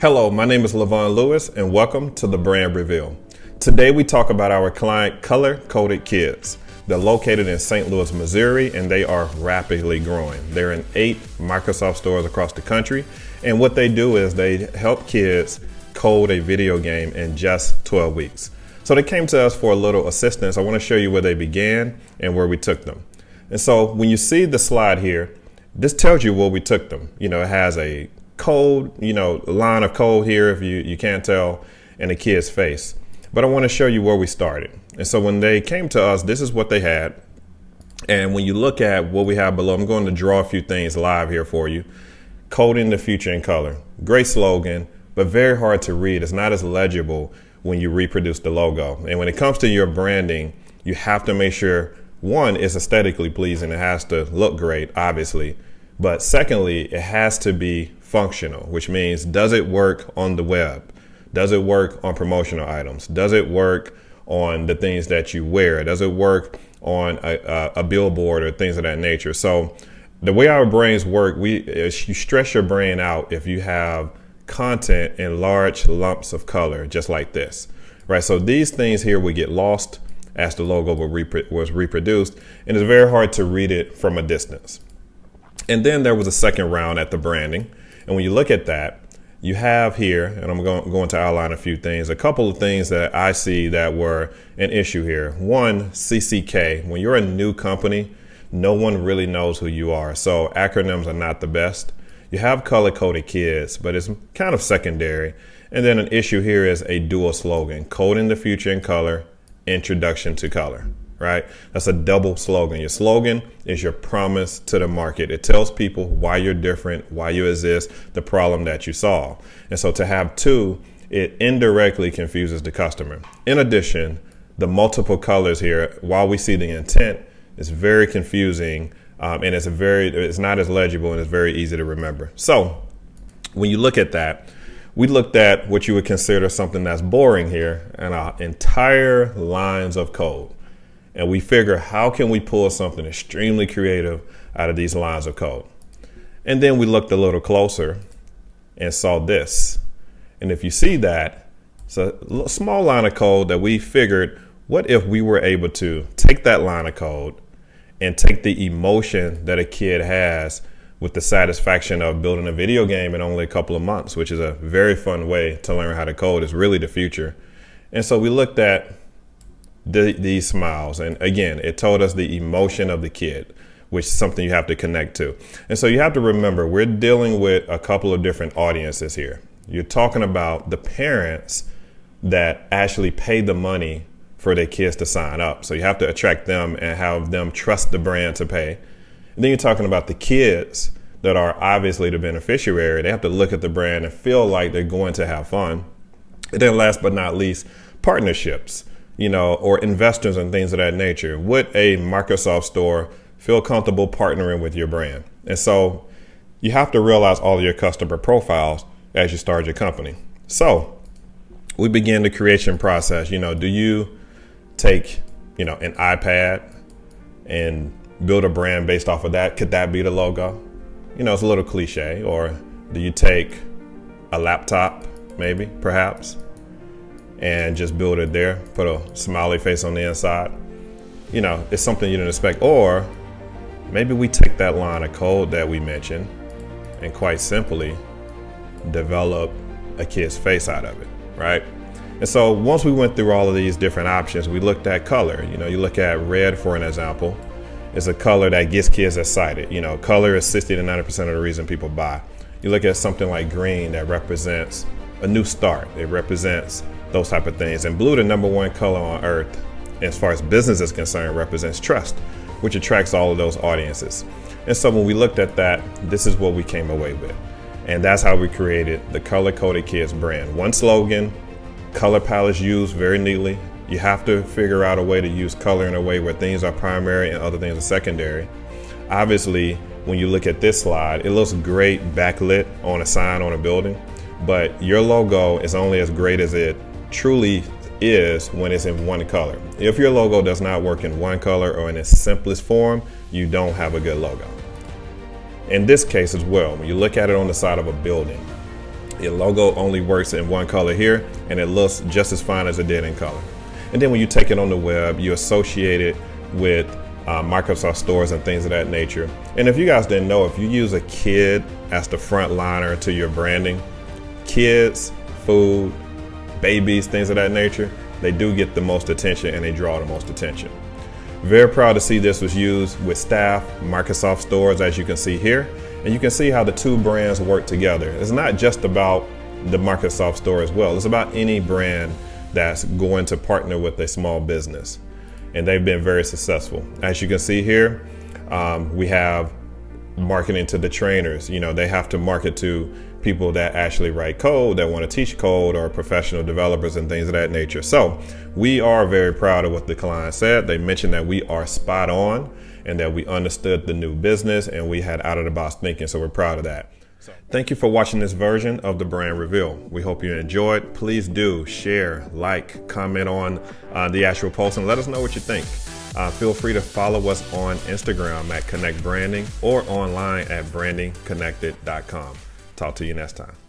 Hello, my name is Levon Lewis and welcome to the Brand Reveal. Today we talk about our client Color-Coded Kids. They're located in St. Louis, Missouri, and they are rapidly growing. They're in 8 Microsoft stores across the country, and what they do is they help kids code a video game in just 12 weeks. So they came to us for a little assistance. I want to show you where they began and where we took them. And so when you see the slide here, this tells you where we took them. You know, it has a code, line of code here if you can't tell, and a kid's face. But I want to show you where we started. And so when they came to us, this is what they had. And when you look at what we have below, I'm going to draw a few things live here for you. Coding the future in color. Great slogan, but very hard to read. It's not as legible when you reproduce the logo. And when it comes to your branding, you have to make sure, one, it's aesthetically pleasing. It has to look great, obviously. But secondly, it has to be functional, which means, does it work on the web? Does it work on promotional items? Does it work on the things that you wear? Does it work on a billboard or things of that nature? So the way our brains work, you stress your brain out if you have content in large lumps of color, just like this, right? So these things here would get lost as the logo was reproduced, and it's very hard to read it from a distance. And then there was a second round at the branding. And when you look at that, you have here, and I'm going to outline a few things, a couple of things that I see that were an issue here. One, CCK. When you're a new company, no one really knows who you are. So acronyms are not the best. You have color-coded kids, but it's kind of secondary. And then an issue here is a dual slogan, coding the future in color, introduction to color. Right? That's a double slogan. Your slogan is your promise to the market. It tells people why you're different, why you exist, the problem that you solve. And so to have two, it indirectly confuses the customer. In addition, the colors here, while we see the intent, is very confusing, and it's not as legible, and it's very easy to remember. So when you look at that, we looked at what you would consider something that's boring here, and our entire lines of code. And we figure, how can we pull something extremely creative out of these lines of code? And then we looked a little closer and saw this. And if you see that, it's a small line of code that we figured, what if we were able to take that line of code and take the emotion that a kid has with the satisfaction of building a video game in only a couple of months, which is a very fun way to learn how to code. It's really the future. And so we looked at these smiles, and again, it told us the emotion of the kid, which is something you have to connect to. And so you have to remember, we're dealing with a couple of different audiences here. You're talking about the parents that actually pay the money for their kids to sign up. So you have to attract them and have them trust the brand to pay. And then you're talking about the kids that are obviously the beneficiary. They have to look at the brand and feel like they're going to have fun. And then last but not least, partnerships, or investors and things of that nature. Would a Microsoft store feel comfortable partnering with your brand? And so you have to realize all of your customer profiles as you start your company. So we begin the creation process. Do you take, an iPad and build a brand based off of that? Could that be the logo? It's a little cliche. Or do you take a laptop, maybe, perhaps, and just build it there, put a smiley face on the inside? It's something you didn't expect. Or maybe we take that line of code that we mentioned and quite simply develop a kid's face out of it, right? And so once we went through all of these different options, we looked at color. You look at red, for an example, is a color that gets kids excited. Color is 60 to 90% of the reason people buy. You look at something like green that represents a new start. It represents those type of things. And blue, the number one color on earth, as far as business is concerned, represents trust, which attracts all of those audiences. And so when we looked at that, this is what we came away with. And that's how we created the Color-Coded Kids brand. One slogan, color palettes used very neatly. You have to figure out a way to use color in a way where things are primary and other things are secondary. Obviously, when you look at this slide, it looks great backlit on a sign on a building, but your logo is only as great as it truly is when it's in one color. If your logo does not work in one color or in its simplest form, you don't have a good logo. In this case as well, when you look at it on the side of a building, Your logo only works in one color here, and it looks just as fine as it did in color. And then when you take it on the web, you associate it with Microsoft stores and things of that nature. And if you guys didn't know, if you use a kid as the front liner to your branding, kids, food, babies, things of that nature, they do get the most attention and they draw the most attention. Very proud to see this was used with staff, Microsoft stores, as you can see here. And you can see how the two brands work together. It's not just about the Microsoft store as well. It's about any brand that's going to partner with a small business. And they've been very successful. As you can see here, we have marketing to the trainers. You know, they have to market to people that actually write code, that want to teach code, or professional developers and things of that nature. So we are very proud of what the client said. They mentioned that we are spot on and that we understood the new business and we had out of the box thinking. So we're proud of that. Thank you for watching this version of the Brand Reveal. We hope you enjoyed. Please do share, like, comment on the actual post and let us know what you think. Feel free to follow us on Instagram at Connect Branding or online at brandingconnected.com. Talk to you next time.